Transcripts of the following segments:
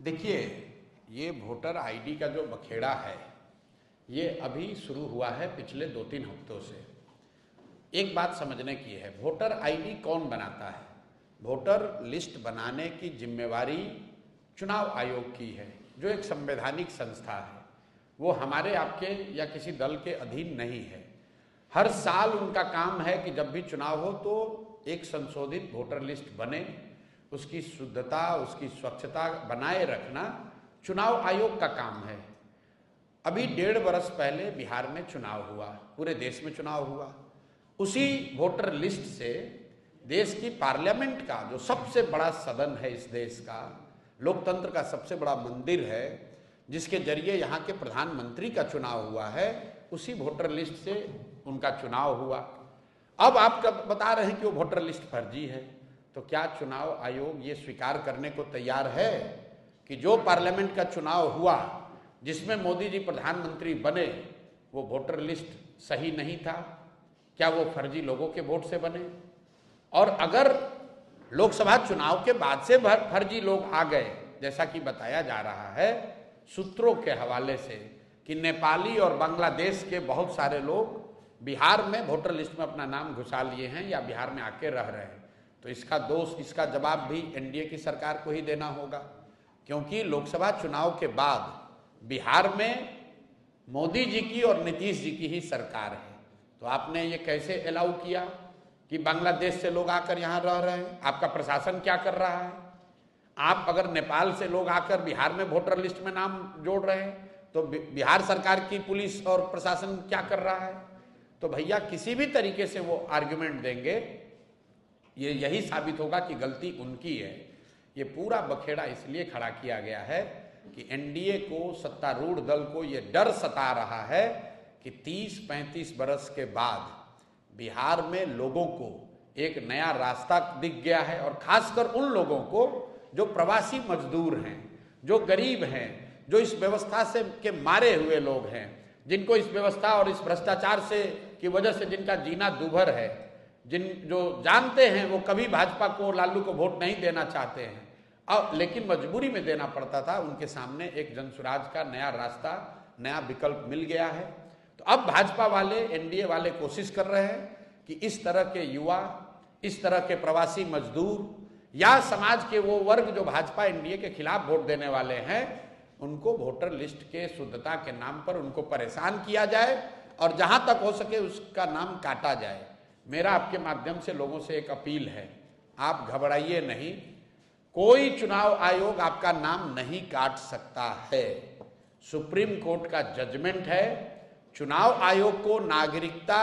देखिए, ये voter ID का जो बखेड़ा है ये अभी शुरू हुआ है पिछले 2-3 हफ्तों से। एक बात समझने की है, वोटर आईडी कौन बनाता है? वोटर लिस्ट बनाने की जिम्मेवारी चुनाव आयोग की है, जो एक संवैधानिक संस्था है। वो हमारे आपके या किसी दल के अधीन नहीं है। हर साल उनका काम है कि जब भी चुनाव हो तो एक संशोधित वोटर लिस्ट बने, उसकी शुद्धता, उसकी स्वच्छता बनाए रखना चुनाव आयोग का काम है। अभी 1.5 बरस पहले बिहार में चुनाव हुआ, पूरे देश में चुनाव हुआ। उसी वोटर लिस्ट से देश की पार्लियामेंट का जो सबसे बड़ा सदन है, इस देश का लोकतंत्र का सबसे बड़ा मंदिर है, जिसके जरिए यहाँ के प्रधानमंत्री का चुनाव हुआ है, उसी वोटर लिस्ट से उनका चुनाव हुआ। अब आप कब बता रहे हैं कि वो वोटर लिस्ट फर्जी है, तो क्या चुनाव आयोग ये स्वीकार करने को तैयार है कि जो पार्लियामेंट का चुनाव हुआ जिसमें मोदी जी प्रधानमंत्री बने, वो वोटर लिस्ट सही नहीं था? क्या वो फर्जी लोगों के वोट से बने? और अगर लोकसभा चुनाव के बाद से फर्जी लोग आ गए, जैसा कि बताया जा रहा है सूत्रों के हवाले से कि नेपाली और बांग्लादेश के बहुत सारे लोग बिहार में वोटर लिस्ट में अपना नाम घुसा लिए हैं या बिहार में आके रह रहे हैं, तो इसका दोष, इसका जवाब भी एनडीए की सरकार को ही देना होगा। क्योंकि लोकसभा चुनाव के बाद बिहार में मोदी जी की और नीतीश जी की ही सरकार है, तो आपने ये कैसे अलाउ किया कि बांग्लादेश से लोग आकर यहाँ रह रहे हैं? आपका प्रशासन क्या कर रहा है? आप अगर नेपाल से लोग आकर बिहार में वोटर लिस्ट में नाम जोड़ रहे हैं, तो बिहार सरकार की पुलिस और प्रशासन क्या कर रहा है? तो भैया किसी भी तरीके से वो आर्ग्यूमेंट देंगे, ये यही साबित होगा कि गलती उनकी है। ये पूरा बखेड़ा इसलिए खड़ा किया गया है कि एनडीए को, सत्तारूढ़ दल को ये डर सता रहा है कि 30-35 बरस के बाद बिहार में लोगों को एक नया रास्ता दिख गया है, और खासकर उन लोगों को जो प्रवासी मजदूर हैं, जो गरीब हैं, जो इस व्यवस्था से के मारे हुए लोग हैं, जिनको इस व्यवस्था और इस भ्रष्टाचार से की वजह से जिनका जीना दूभर है, जो जानते हैं वो कभी भाजपा को, लालू को वोट नहीं देना चाहते हैं, अब लेकिन मजबूरी में देना पड़ता था, उनके सामने एक जनसुराज का नया रास्ता, नया विकल्प मिल गया है। तो अब भाजपा वाले, एनडीए वाले कोशिश कर रहे हैं कि इस तरह के युवा, इस तरह के प्रवासी मजदूर या समाज के वो वर्ग जो भाजपा एनडीए के खिलाफ वोट देने वाले हैं, उनको वोटर लिस्ट के शुद्धता के नाम पर उनको परेशान किया जाए और जहां तक हो सके उसका नाम काटा जाए। मेरा आपके माध्यम से लोगों से एक अपील है, आप घबराइए नहीं, कोई चुनाव आयोग आपका नाम नहीं काट सकता है। सुप्रीम कोर्ट का जजमेंट है, चुनाव आयोग को नागरिकता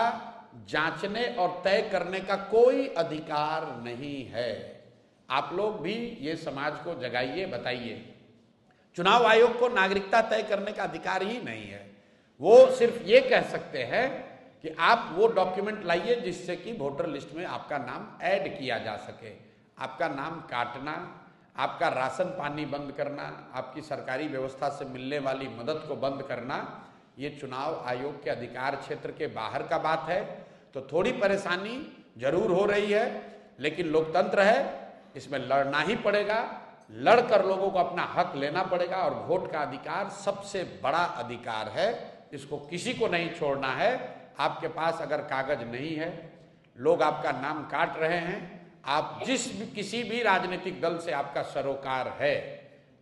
जांचने और तय करने का कोई अधिकार नहीं है। आप लोग भी ये समाज को जगाइए, बताइए, चुनाव आयोग को नागरिकता तय करने का अधिकार ही नहीं है। वो सिर्फ ये कह सकते हैं कि आप वो डॉक्यूमेंट लाइए जिससे कि वोटर लिस्ट में आपका नाम ऐड किया जा सके। आपका नाम काटना, आपका राशन पानी बंद करना, आपकी सरकारी व्यवस्था से मिलने वाली मदद को बंद करना, ये चुनाव आयोग के अधिकार क्षेत्र के बाहर का बात है। तो थोड़ी परेशानी जरूर हो रही है, लेकिन लोकतंत्र है, इसमें लड़ना ही पड़ेगा, लड़कर लोगों को अपना हक लेना पड़ेगा। और वोट का अधिकार सबसे बड़ा अधिकार है, इसको किसी को नहीं छोड़ना है। आपके पास अगर कागज नहीं है, लोग आपका नाम काट रहे हैं, आप किसी भी राजनीतिक दल से आपका सरोकार है,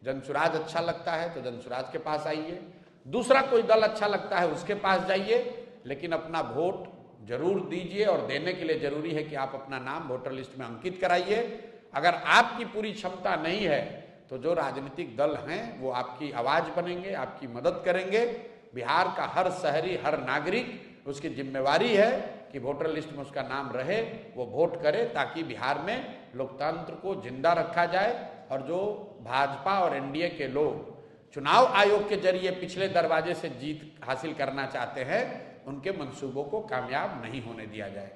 जनसुराज अच्छा लगता है तो जनसुराज के पास आइए, दूसरा कोई दल अच्छा लगता है उसके पास जाइए, लेकिन अपना वोट जरूर दीजिए। और देने के लिए जरूरी है कि आप अपना नाम वोटर लिस्ट में अंकित कराइए। अगर आपकी पूरी क्षमता नहीं है तो जो राजनीतिक दल हैं वो आपकी आवाज बनेंगे, आपकी मदद करेंगे। बिहार का हर शहरी, हर नागरिक, उसकी जिम्मेवारी है कि वोटर लिस्ट में उसका नाम रहे, वो वोट करे, ताकि बिहार में लोकतंत्र को जिंदा रखा जाए। और जो भाजपा और एनडीए के लोग चुनाव आयोग के जरिए पिछले दरवाजे से जीत हासिल करना चाहते हैं, उनके मंसूबों को कामयाब नहीं होने दिया जाए।